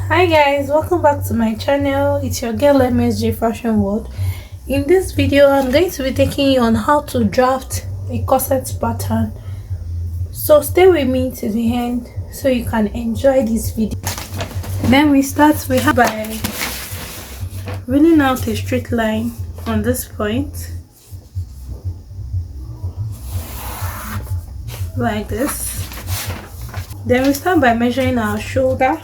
Hi guys, welcome back to my channel. It's your girl MSJ Fashion World. In this video I'm going to be taking you on how to draft a corset pattern, so stay with me to the end so you can enjoy this video. Then we have by running out a straight line on this point like this. Then we start by measuring our shoulder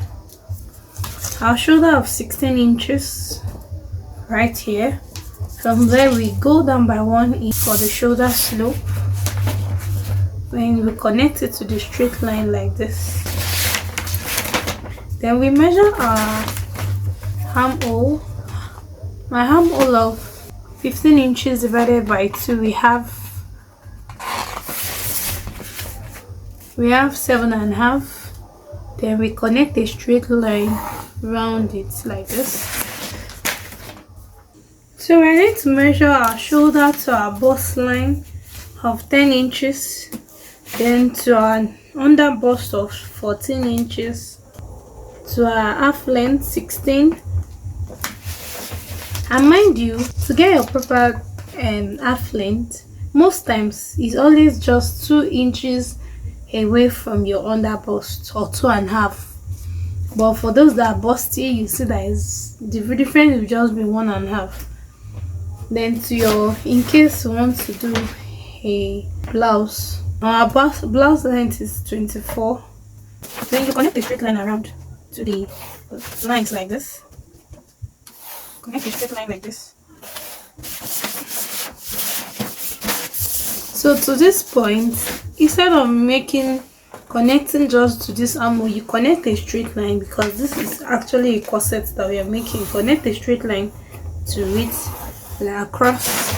of 16 inches right here. From there we go down by 1 inch for the shoulder slope. Then we connect it to the straight line like this. Then we measure our armhole. My armhole of 15 inches divided by 2, we have 7.5. Then we connect a straight line round it like this. So we need to measure our shoulder to our bust line of 10 inches, then to our under bust of 14 inches, to our half length 16. And mind you, to get your proper half length, most times it's always just 2 inches away from your under bust, or 2.5. But for those that are busty, you see that the difference will just be 1.5. Then to your, in case you want to do a blouse, our blouse length is 24. Then you connect the straight line around to the lines like this. Connect the straight line like this. So to this point, instead of connecting just to this armhole, you connect a straight line, because this is actually a corset that we are making. Connect a straight line to it, like across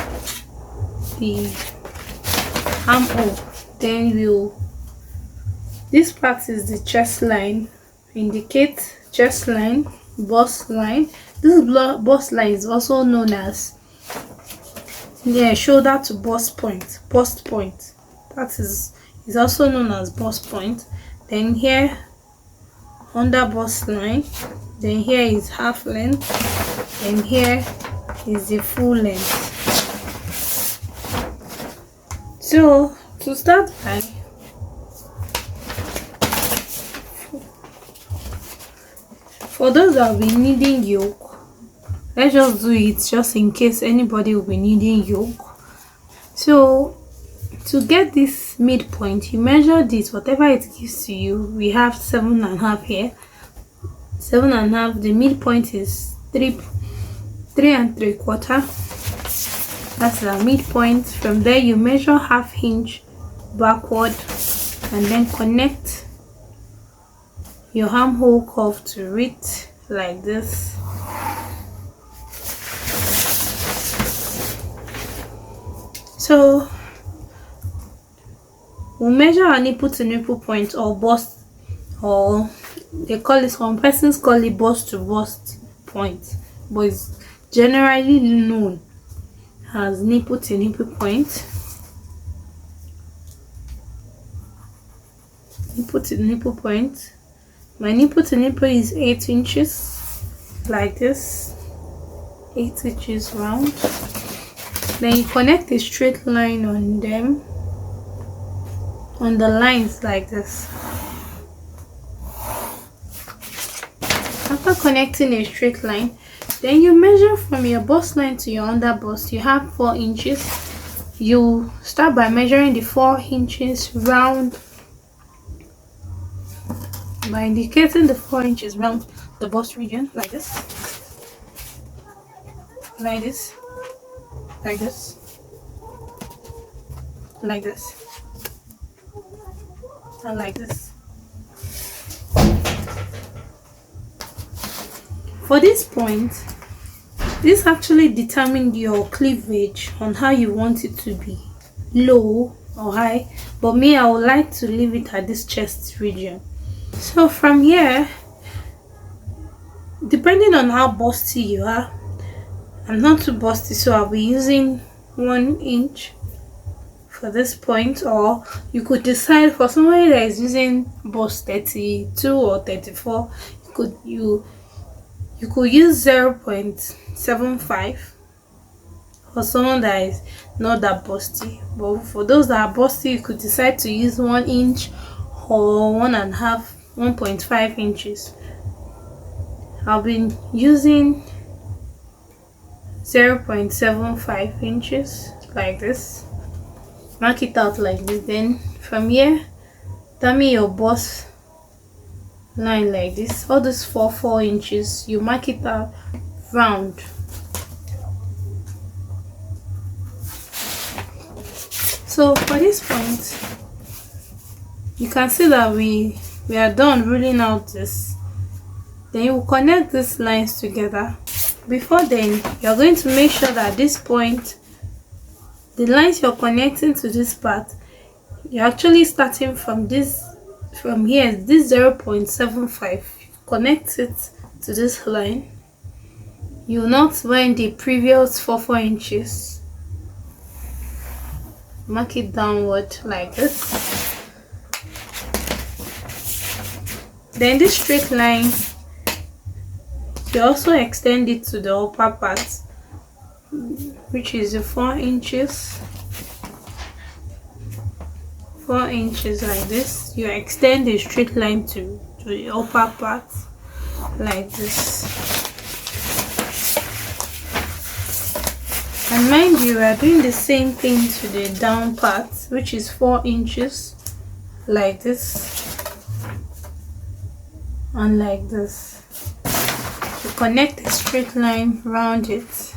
the armhole. Then this part is the chest line. Indicate chest line, bust line. This bust line is also known as shoulder to bust point. That is also known as bust point. Then here under bust line, then here is half length, and here is the full length. So to start by, for those that will be needing yoke, let's just do it just in case anybody will be needing yoke. So to get this midpoint, you measure this, whatever it gives to you. We have 7.5 here. 7.5. The midpoint is 3 3¾ That's the midpoint. From there you measure ½ inch backward, and then connect your armhole curve to it like this. So we'll measure our nipple to nipple point, or bust, or they call it, some persons call it bust to bust point, but it's generally known as nipple to nipple point. Nipple to nipple point. My nipple to nipple is 8 inches like this, 8 inches round. Then you connect a straight line on them, on the lines like this. After connecting a straight line, then you measure from your bust line to your under bust. You have 4 inches. You start by measuring the 4 inches round, by indicating the 4 inches round the bust region like this, like this, like this, like this, and like this. For this point, this actually determines your cleavage on how you want it to be, low or high, but me, I would like to leave it at this chest region. So from here, depending on how busty you are, I'm not too busty, so I'll be using 1 inch for this point, or you could decide for somebody that is using bust 32 or 34, you you could use 0.75 for someone that is not that busty, but for those that are busty, you could decide to use 1 inch or 1.5, 1.5 inches. I've been using 0.75 inches like this. Mark it out like this. Then from here, tell me your bust line like this. All these 4 inches, you mark it out round. So for this point, you can see that we are done ruling out this. Then you will connect these lines together. Before then, you're going to make sure that this point, the lines you're connecting to this part, you're actually starting from this, from here, this 0.75. Connect it to this line. You will not find the previous 4 inches. Mark it downward like this. Then this straight line, you also extend it to the upper part, which is the 4 inches. 4 inches like this. You extend the straight line to the upper part like this. And mind you, we are doing the same thing to the down part, which is 4 inches like this and like this. You connect a straight line around it.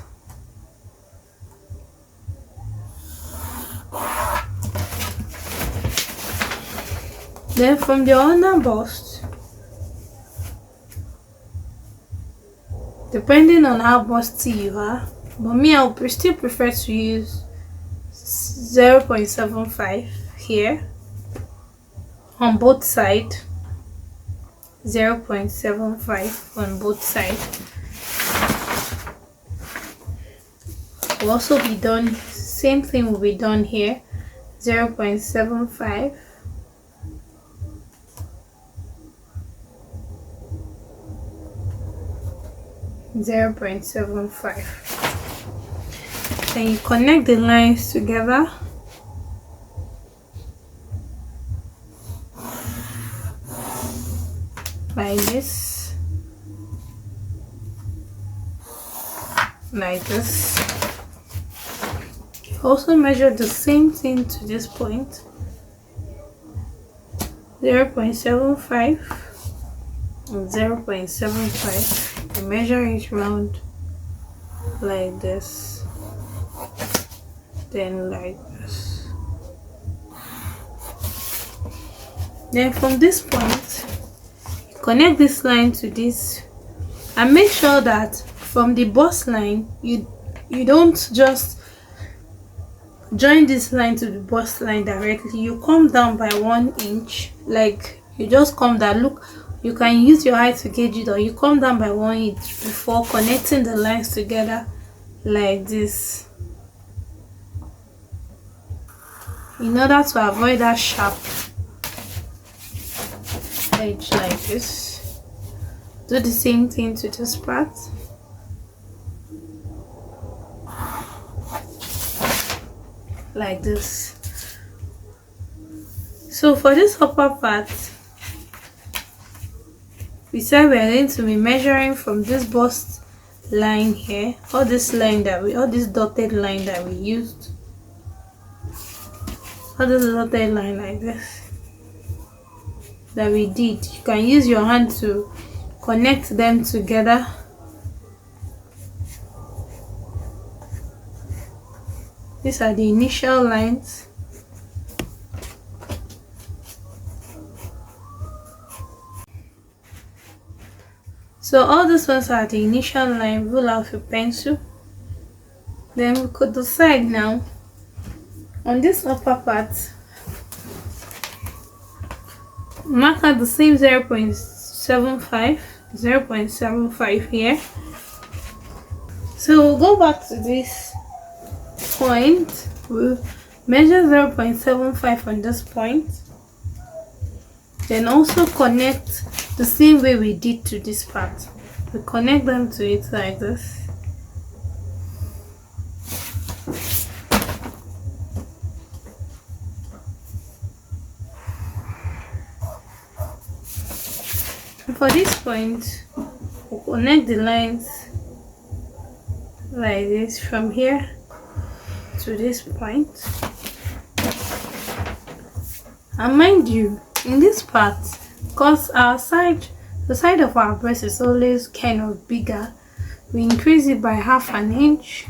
Then from the under bust, depending on how busty you are, but me, I would still prefer to use 0.75 here on both sides. 0.75 on both sides. Will also be done, same thing will be done here. 0.75. Then you connect the lines together. Like this. Like this. Also measure the same thing to this point. 0.75 and 0.75. You measure it round like this, then like this. Then from this point, you connect this line to this, and make sure that from the bust line, you don't just join this line to the bust line directly. You come down by 1 inch, like you just come down. Look, you can use your eye to gauge it, or you come down by 1 inch before connecting the lines together like this, in order to avoid that sharp edge like this. Do the same thing to this part. Like this. So for this upper part, we said we are going to be measuring from this bust line here, all this dotted line that we used, all this dotted line like this that we did. You can use your hand to connect them together. These are the initial lines. So all these ones are the initial line. Rule out with pencil. Then we could decide now on this upper part, mark out the same 0.75 here. So we'll go back to this point. We'll measure 0.75 on this point, then also connect the same way we did to this part. We connect them to it like this. And for this point, we'll connect the lines like this from here to this point. And mind you, in this part, because the side of our breast is always kind of bigger, we increase it by 1/2 inch,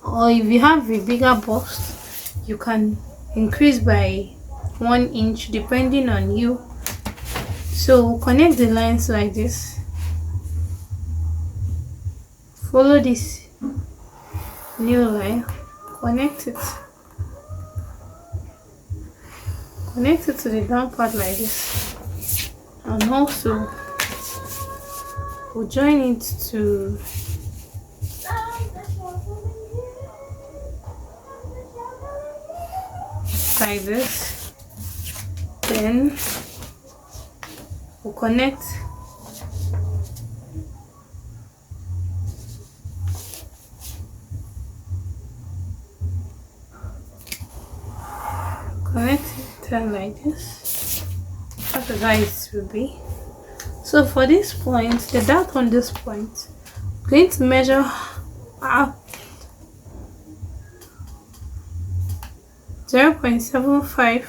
or if you have a bigger bust, you can increase by 1 inch depending on you. So we'll connect the lines like this. Follow this new line, connect it to the down part like this, and also we'll join it to like this. Then we'll connect it like this. That's the guys will be. So for this point, the dart on this point, I'm going to measure up 0.75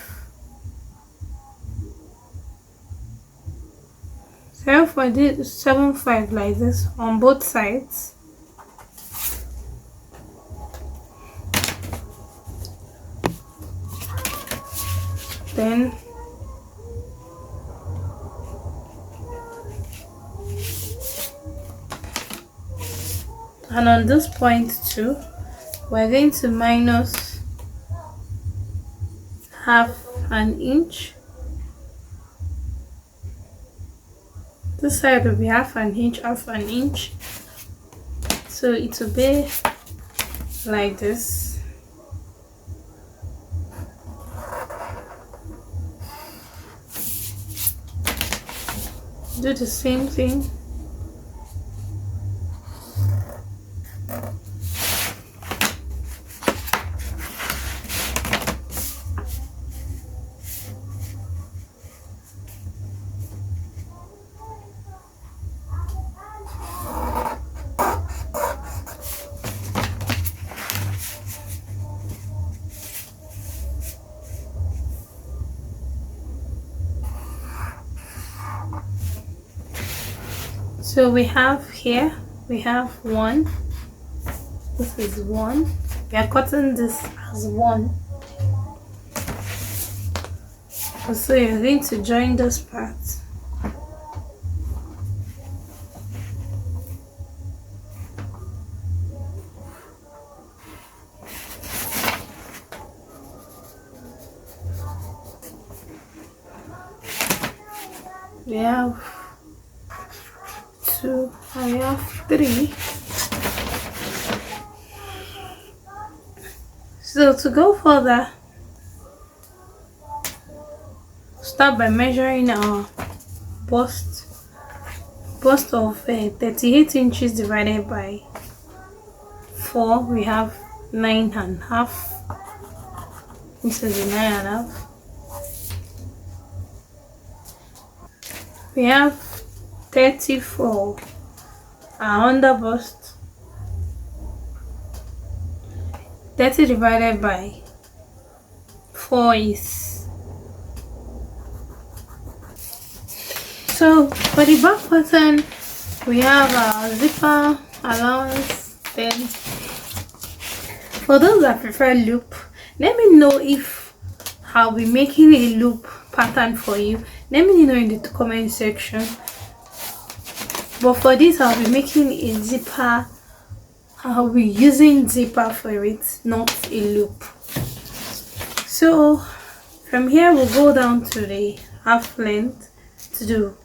0.75 like this on both sides. Then and on this point too, we're going to minus 1/2 inch. This side will be 1/2 inch, 1/2 inch. So it will be like this. Do the same thing. So we have here, we have 1. This is 1. We are cutting this as 1. So you're going to join this part. We have 2 and we have 3. So to go further, start by measuring our bust of 38 inches divided by 4. We have 9.5. This is the 9.5. We have 30 for our under bust. 30 divided by 4 is. So for the back pattern, we have our zipper allowance. Then for those that prefer loop, let me know if I'll be making a loop pattern for you. Let me know in the comment section. But for this, I'll be making a zipper. I'll be using zipper for it, not a loop. So from here, we'll go down to the half length to do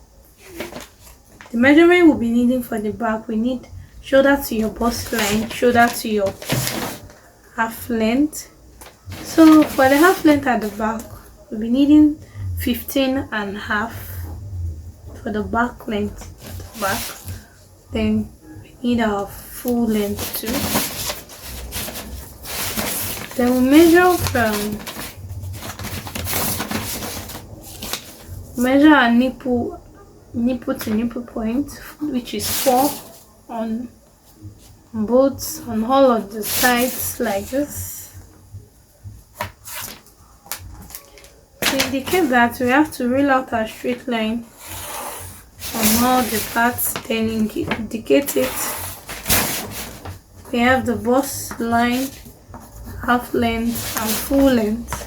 the measurement we'll be needing for the back. We need shoulder to your bust line, shoulder to your half length. So for the half length at the back, we'll be needing 15.5. for the back length at the back. Then we need our full length too. Then we measure our nipple to nipple point, which is 4 on all of the sides like this. To indicate that, we have to rule out our straight line on all the parts, then indicate it. We have the bust line, half length and full length.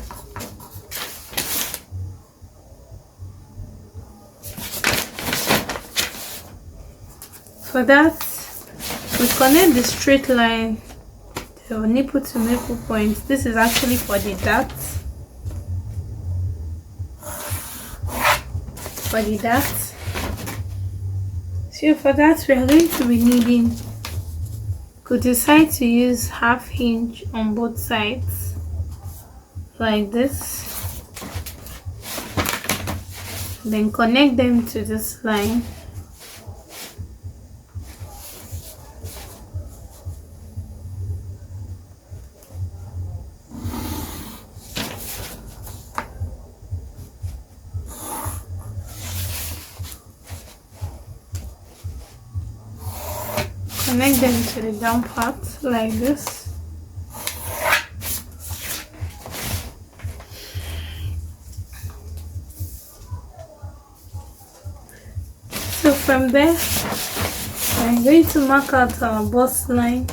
For that, we connect the straight line, the nipple to nipple point. This is actually for the dart. So for that, we are going to be needing, could decide to use half inch on both sides like this, then connect them to this line. Connect them to the down part like this. So from there, I'm going to mark out our bust line,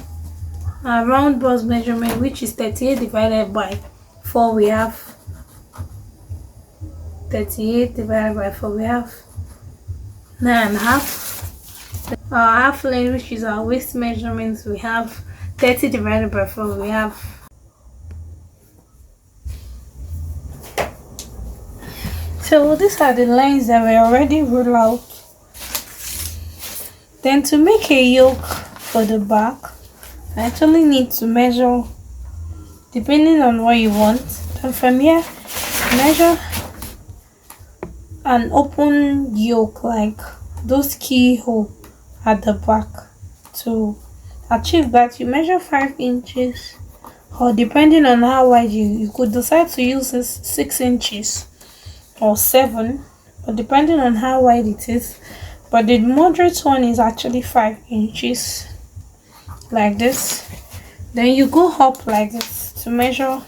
our round bust measurement, which is 38 divided by 4. We have 38 divided by 4. We have 9.5. Our half length, which is our waist measurements, we have 30 divided by 4. We have so these are the lines that we already ruled out. Then to make a yoke for the back, I actually need to measure depending on what you want. And from here, measure an open yoke like those keyhole at the back. To achieve that, you measure 5 inches, or depending on how wide you could decide to use this 6 inches or 7, but depending on how wide it is. But the moderate one is actually 5 inches like this. Then you go up like this to measure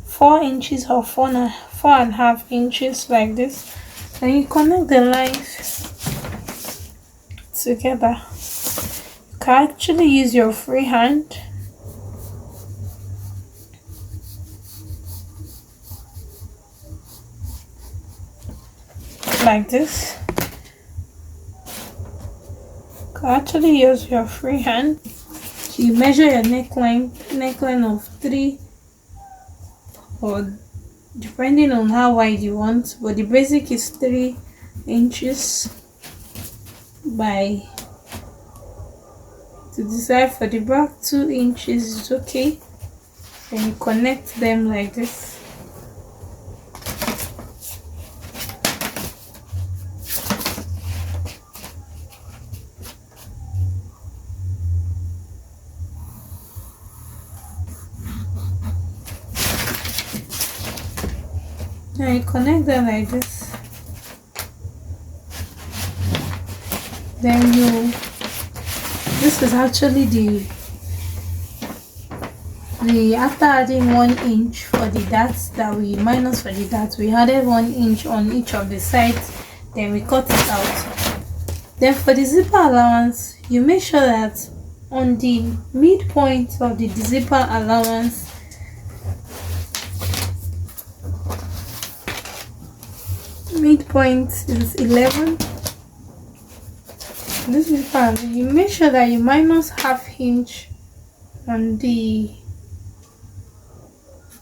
4 inches or 4.5 inches like this. Then you connect the lines together. You can actually use your free hand like this. You can actually use your free hand. So you measure your neckline of 3, or depending on how wide you want, but the basic is 3 inches by, to decide for the back, 2 inches is okay. And you connect them like this. Now you connect them like this. Then this is actually the after adding 1 inch for the darts that we minus for the darts, we added 1 inch on each of the sides, then we cut it out. Then for the zipper allowance, you make sure that on the midpoint of the zipper allowance, midpoint is 11. This is fine. You make sure that you minus ½ inch on the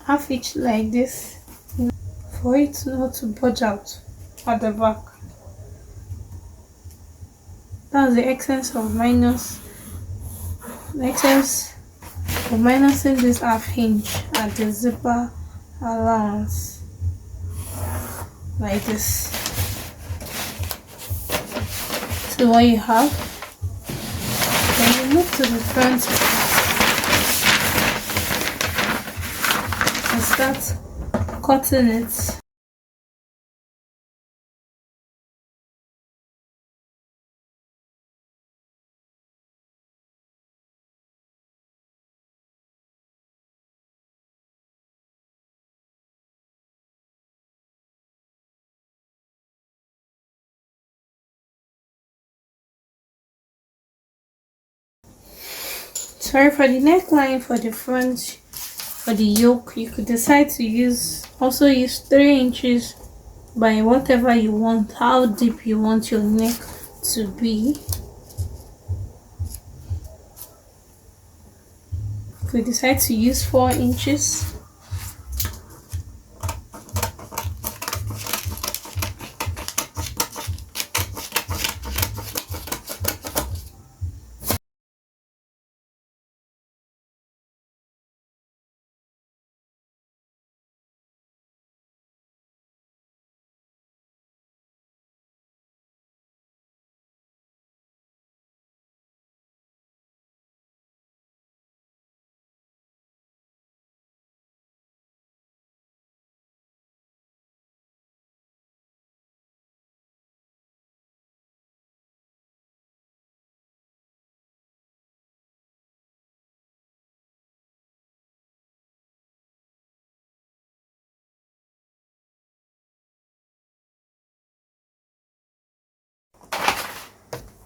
½ inch like this, for it not to budge out at the back. That's the essence of minusing this ½ inch at the zipper allowance like this. this is what you have. Then you move to the front and start cutting it. Sorry, for the neckline, for the front, for the yoke, you could decide to use 3 inches by whatever you want, how deep you want your neck to be. You could decide to use 4 inches.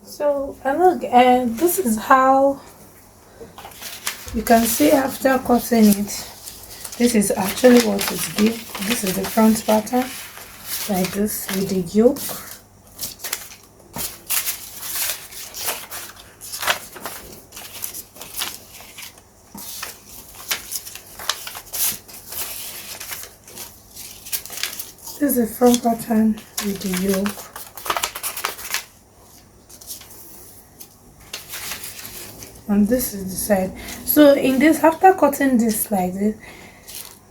So look, this is how you can see after cutting it. This is actually what it gives. This is the front pattern, like this, with the yoke. This is the front pattern with the yoke. And this is the side. So in this, after cutting this like this,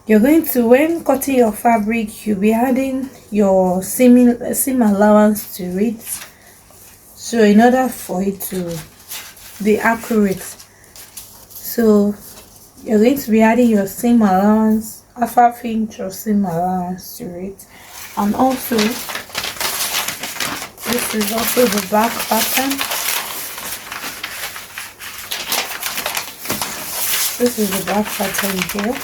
you're going to, when cutting your fabric, you'll be adding your seam allowance to it, so in order for it to be accurate. So you're going to be adding your seam allowance, a half inch of seam allowance to it. And also, this is also the back pattern. This is the back pattern here.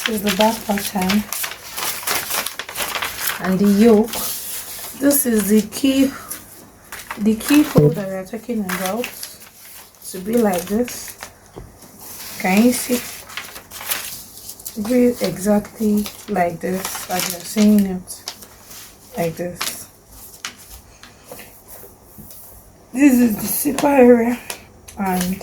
This is the back pattern. And the yoke. This is the keyhole that we are talking about. To be like this. Can you see? Be exactly like this, as you're seeing it, like this. This is the zipper area, and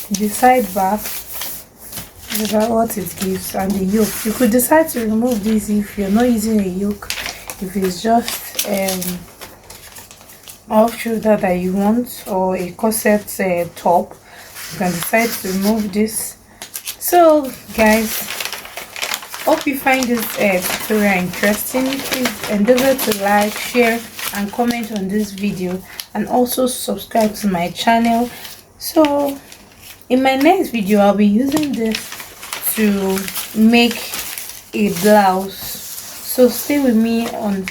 the side back. This is what it gives. And the yoke, you could decide to remove this if you're not using a yoke. If it's just off shoulder that you want, or a corset top, you can decide to remove this. So guys, hope you find this tutorial interesting. Please endeavor to like, share and comment on this video, and also subscribe to my channel. So in my next video, I'll be using this to make a blouse, so stay with me on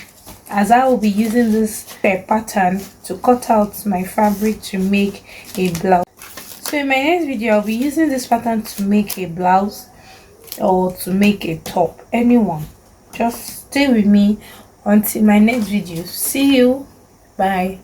as I will be using this pattern to cut out my fabric to make a blouse. So in my next video, I'll be using this pattern to make a blouse or to make a top. Anyone, just stay with me until my next video. See you. Bye.